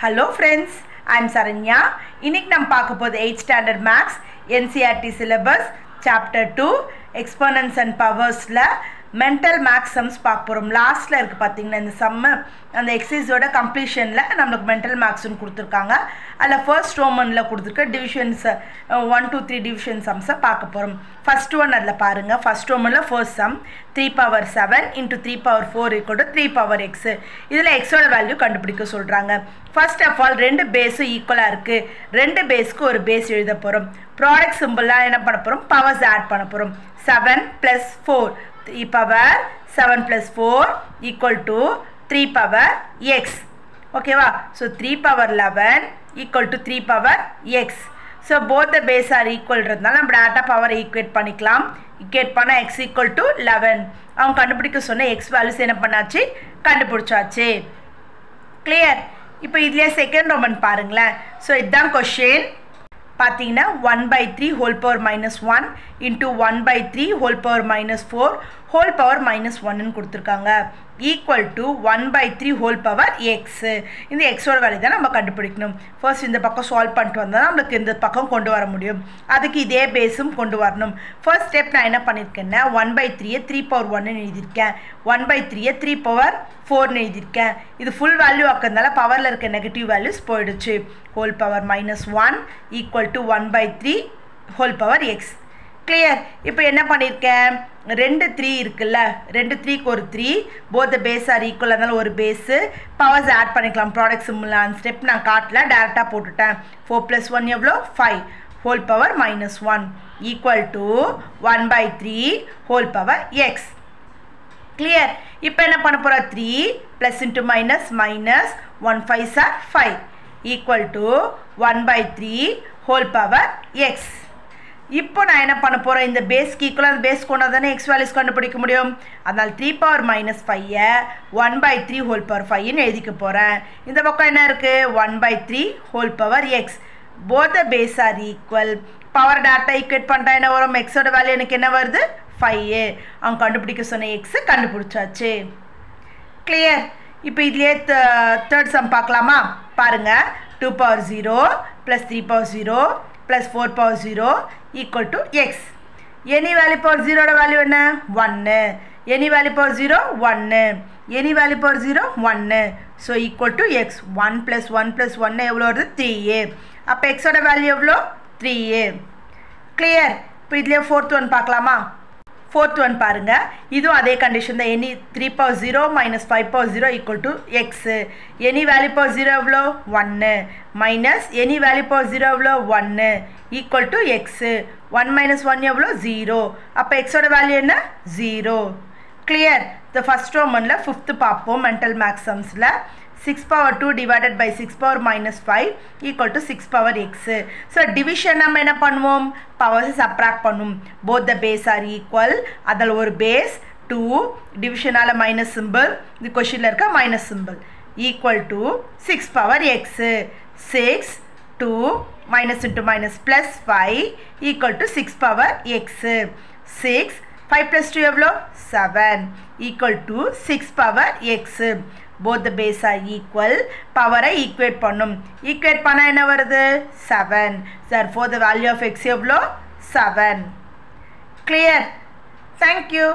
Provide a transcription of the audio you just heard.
Hello friends, I am Saranya. இன்னைக்கு நம்ம பார்க்க போது 8th standard maths NCERT syllabus chapter 2 exponents and powersல mental maths sums பார்க்க போறோம். லாஸ்ட்ல இருக்கு பாத்தீங்கன்னா இந்த சம் அந்த எக்ஸர்சைஸோட கம்ப்ளீஷன்ல நமக்கு mental maths னு கொடுத்திருக்காங்க. அதுல ஃபர்ஸ்ட் ரோமன்ல கொடுத்திருக்க டிவிஷன்ஸ் 1 2 3 டிவிஷன் சம்ஸ் பார்க்க போறோம். ஃபர்ஸ்ட் ஒன் அதுல பாருங்க. ஃபர்ஸ்ட் ரோமன்ல first sum 3 power 7 into 3 power 4 = 3 power x. இதுல x ஓட வேல்யூ கண்டுபிடிக்க சொல்றாங்க. ஃபர்ஸ்ட் ஆஃப் ஆல் ரெண்டு பேஸ் ஈக்குவலா இருக்கு. ரெண்டு பேஸ்க்கு ஒரு பேஸ் எழுத போறோம். ப்ராடக்ட் சிம்பல்ல என்ன பண்ண போறோம்? பவர்ஸ் ஆட் பண்ண போறோம். 7 + 4 3 power 7 plus 4 equal to 3 power x. Okay va? So 3 power 11 equal to 3 power x. So both the base are equal radnala nam data power equate panikalam. Equate panna x equal to 11. avanga kandupidikka sonna x values என்ன பண்ணாச்சு கண்டுபிடிச்சாச்சு. Clear? இப்போ இதுல second Roman பாருங்களேன். So இதான் question. பாத்தீங்கன்னா 1/3 whole power minus 1 into 1/3 whole power minus 4 whole power minus 1 ன்னு கொடுத்திருக்காங்க equal to 1/3 whole power x. இந்த x ஓட வேல்யூ தான் நம்ம கண்டுபிடிக்கணும். ஃபர்ஸ்ட் இந்த பக்கம் சால்வ் பண்ணிட்டு வந்தா நமக்கு இந்த பக்கம் கொண்டு வர முடியும். அதுக்கு இதே பேஸும் கொண்டு வரணும். ஃபர்ஸ்ட் ஸ்டெப் நான் என்ன பண்ணிருக்கேன்னா 1/3 ஐ 3 power 1 ன்னு எழுதிருக்கேன். 1/3 ஐ 3 power 4 ன்னு எழுதிருக்கேன். இது ஃபுல் வேல்யூ ஆக்கறதால பவர்ல இருக்க நெகட்டிவ் வேல்யூஸ் போய்டுச்சு. whole power minus 1 equal to 1/3 whole power x. Clear? இப்போ என்ன பண்ணிருக்கேன்? ரெண்டு 3 இருக்குல்ல, ரெண்டு 3க்கு ஒரு 3 both the base are equal அதனால ஒரு பேஸ் பவர்ஸ் ஆட் பண்ணிக்கலாம். ப்ராடக்ட் சிம்பல் அந்த ஸ்டெப் நான் காட்டல, டைரக்டா போட்டுட்டேன். 4 + 1 எவ்வளோ? 5 whole power minus 1 equal to 1/3 whole power x. Clear? இப்போ என்ன பண்ண போறோம்? 3 plus into minus minus 1 5s are 5 equal to 1/3 whole power x. இப்போ நான் என்ன பண்ண போறேன்? இந்த பேஸ்க்கு ஈக்குவலா அந்த பேஸ் கொண்டா தானே x வேல்யூஸ் கண்டுபிடிக்க முடியும். அதனால 3 power minus 5 ஐ 1/3 whole power 5 ன்னு எழுதிக்க போறேன். இந்த பக்கம் என்ன இருக்கு? 1/3 whole power x. both the base are equal. Power tata equate பண்ணிட்டா என்ன வரும்? x ஓட வேல்யூ எனக்கு என்ன வருது? 5. அவங்க கண்டுபிடிக்க சொன்ன x கண்டுபிடிச்சாச்சு. கிளியர்? இப்போ இதுலயே தேர்ட் சம் பார்க்கலாமா? பாருங்க. 2 power 0 plus 3 power 0 plus 4 power 0 equal to x. Any value power 0 ஓட வேல்யூ என்ன? 1. Any value power 0 1. Any value power 0 1. So equal to x. 1 plus 1 plus 1 எவ்வளோ வருது? 3a. அப்போ x ஓட வேல்யூ எவ்வளோ? 3a. கிளியர்? இப்போ இதுலயே fourth one பார்க்கலாமா? fourth one பாருங்க. இதுவும் அதே கண்டிஷன் தான். any 3 power 0 minus 5 power 0 equal to x. any value power 0 எவ்வளோ? 1 minus any value power 0 எவ்வளோ? 1 equal to x. 1 minus 1 எவ்வளோ? 0. அப்போ x ஓட வேல்யூ என்ன? 0. கிளியர்? the first ரோமன்ல 5th பார்ப்போம். mental maths sumsல 6 power 2 divided by 6 power minus 5 equal to 6 power x. So division நம்ம என்ன பண்ணுவோம்? powers subtract பண்ணும். both the base are equal. அதில் ஒரு base 2 divisionால minus symbol, இந்த questionல இருக்க minus symbol equal to 6 power x. 6 2 minus into minus plus 5 equal to 6 power x. 6 5 plus 2 எவ்வளோ? 7 equal to 6 power x. both the base are equal. power I equate பண்ணும். equate பண்ணா என்ன வருது? 7. therefore the value of x எவ்வளோ? 7. clear? thank you.